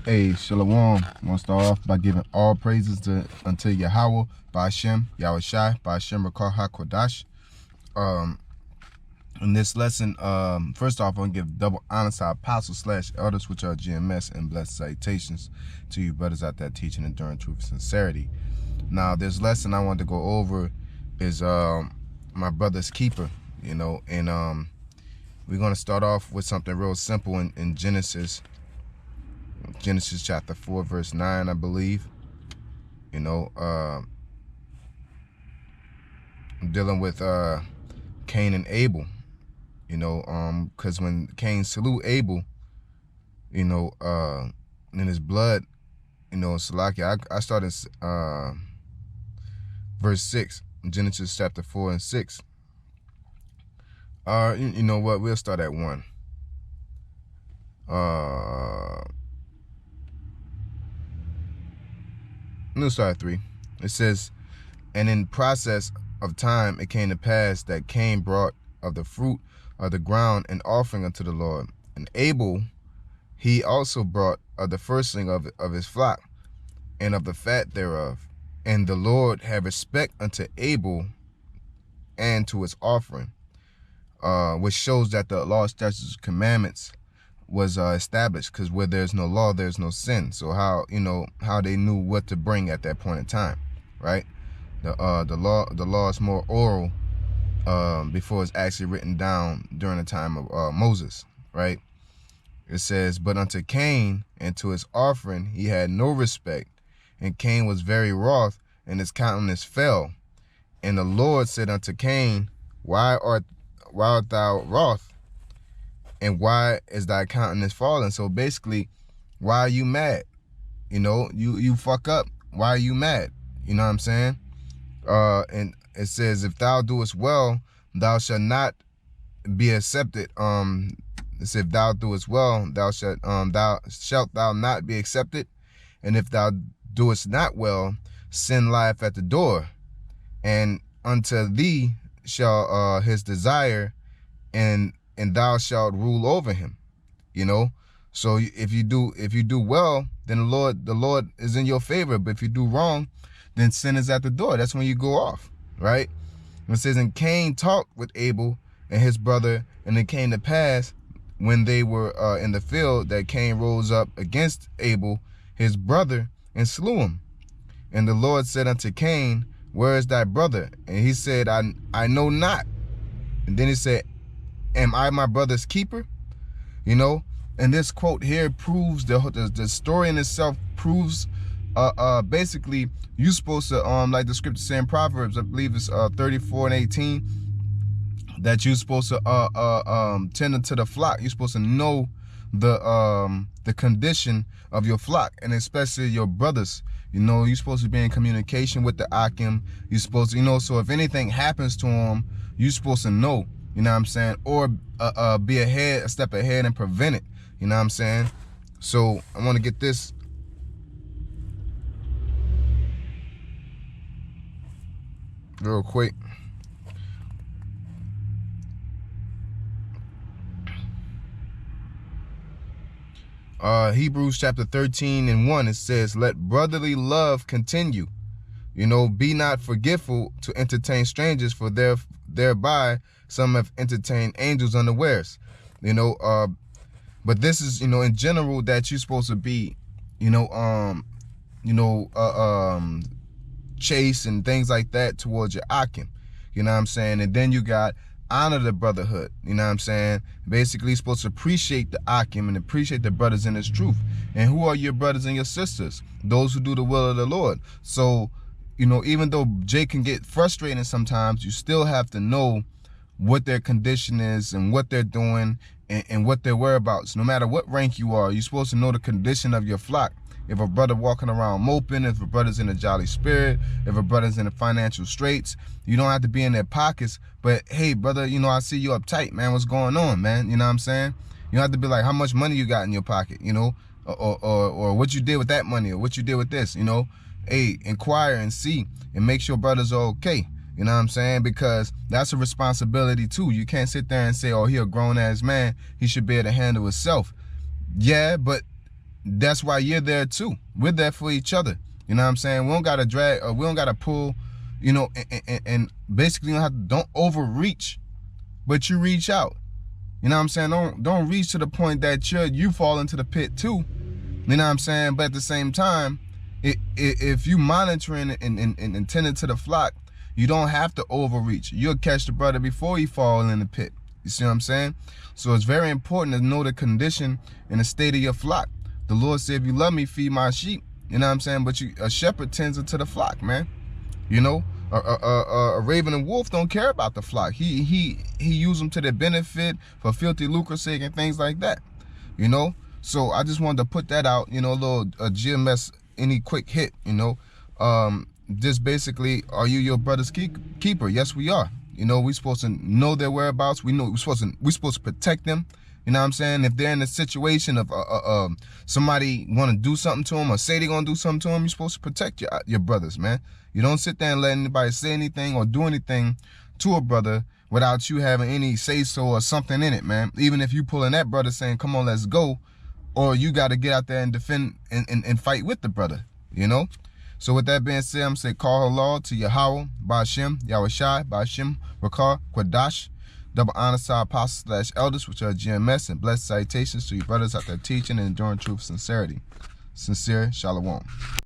Hey, Shalom. I want to start off by giving all praises unto Yahweh, Ba'ashem, Yahushai, Ba'ashem Rakah HaKodash. In this lesson, first off, I'm going to give double honor to our apostles / elders, which are GMS, and blessed salutations to you brothers out there teaching enduring truth and sincerity. Now, this lesson I want to go over is my brother's keeper, and we're going to start off with something real simple in Genesis chapter 4, verse 9, I believe. Dealing with Cain and Abel, because when Cain slew Abel, in his blood, Salakia, I started verse 6, Genesis chapter 4 and 6. You know what, we'll start at 1. Let's start at 3. It says, and in process of time it came to pass that Cain brought of the fruit of the ground an offering unto the Lord. And Abel he also brought of the firstling of his flock, and of the fat thereof. And the Lord had respect unto Abel and to his offering, which shows that the law, statutes, commandments was established, because where there's no law, there's no sin. So how they knew what to bring at that point in time, right? The law is more oral before it's actually written down during the time of Moses, right? It says, but unto Cain and to his offering he had no respect, and Cain was very wroth, and his countenance fell. And the Lord said unto Cain, why art thou wroth? And why is thy countenance fallen? So basically, why are you mad? You fuck up. Why are you mad? You know what I'm saying? And it says, if thou doest well, thou shalt not be accepted. It says, if thou doest well, thou shalt not be accepted. And if thou doest not well, sin lieth at the door. And unto thee shall his desire, and thou shalt rule over him. So if you do well, then the Lord is in your favor. But if you do wrong, then sin is at the door. That's when you go off, right? And it says, and Cain talked with Abel and his brother, and it came to pass when they were in the field that Cain rose up against Abel his brother and slew him. And the Lord said unto Cain, where is thy brother? And he said, I know not. And then he said, am I my brother's keeper? And this quote here proves the story in itself proves basically you're supposed to like the scripture say in Proverbs, I believe it's 34 and 18, that you're supposed to tend to the flock. You're supposed to know the condition of your flock, and especially your brothers. You're supposed to be in communication with the Akim. You're supposed to, so if anything happens to them, you're supposed to know. You know what I'm saying? Or be a step ahead and prevent it. You know what I'm saying? So I want to get this. Real quick. Hebrews chapter 13 and 1, it says, let brotherly love continue. Be not forgetful to entertain strangers, for thereby some have entertained angels unawares. But this is, in general, that you're supposed to be, chaste and things like that towards your Akim. You know what I'm saying? And then you got honor the brotherhood. You know what I'm saying? Basically, you're supposed to appreciate the Akim and appreciate the brothers in his truth. And who are your brothers and your sisters? Those who do the will of the Lord. So, even though Jay can get frustrating sometimes, you still have to know what their condition is and what they're doing and what their whereabouts. No matter what rank you are, you're supposed to know the condition of your flock. If a brother walking around moping, if a brother's in a jolly spirit, if a brother's in the financial straits, you don't have to be in their pockets. But hey, brother, I see you uptight, man. What's going on, man? You know what I'm saying? You don't have to be like, how much money you got in your pocket, or what you did with that money, or what you did with this, Hey, inquire and see and make sure brothers are okay. You know what I'm saying? Because that's a responsibility too. You can't sit there and say, oh, he a grown ass man, he should be able to handle himself. Yeah, but that's why you're there too. We're there for each other. You know what I'm saying? We don't gotta drag, or we don't gotta pull, you know, and basically you don't overreach, but you reach out. You know what I'm saying? Don't reach to the point that you fall into the pit too. You know what I'm saying? But at the same time, if you monitoring and tending to the flock, you don't have to overreach. You'll catch the brother before he fall in the pit. You see what I'm saying? So it's very important to know the condition and the state of your flock. The Lord said, if you love me, feed my sheep. You know what I'm saying? But a shepherd tends to the flock, man. You know, a raven and wolf don't care about the flock. He use them to their benefit for filthy lucre's sake and things like that. You know? So I just wanted to put that out, you know, a little GMS, any quick hit, you know. Just basically, are you your brother's keeper? Yes, we are. You know, we're supposed to know their whereabouts. We know we're supposed to protect them. You know what I'm saying? If they're in a situation of somebody want to do something to them or say they're going to do something to them, you're supposed to protect your brothers, man. You don't sit there and let anybody say anything or do anything to a brother without you having any say-so or something in it, man. Even if you pulling that brother saying, come on, let's go, or you got to get out there and defend and fight with the brother, you know? So with that being said, I'm saying call halal to Yahweh, Ba'ashem, Yahushai, Ba'ashem, Rakar, Quadash, double honor to our apostles / elders, which are GMS, and blessed salutations to you brothers out there teaching and enduring truth sincerity. Sincere Shalom.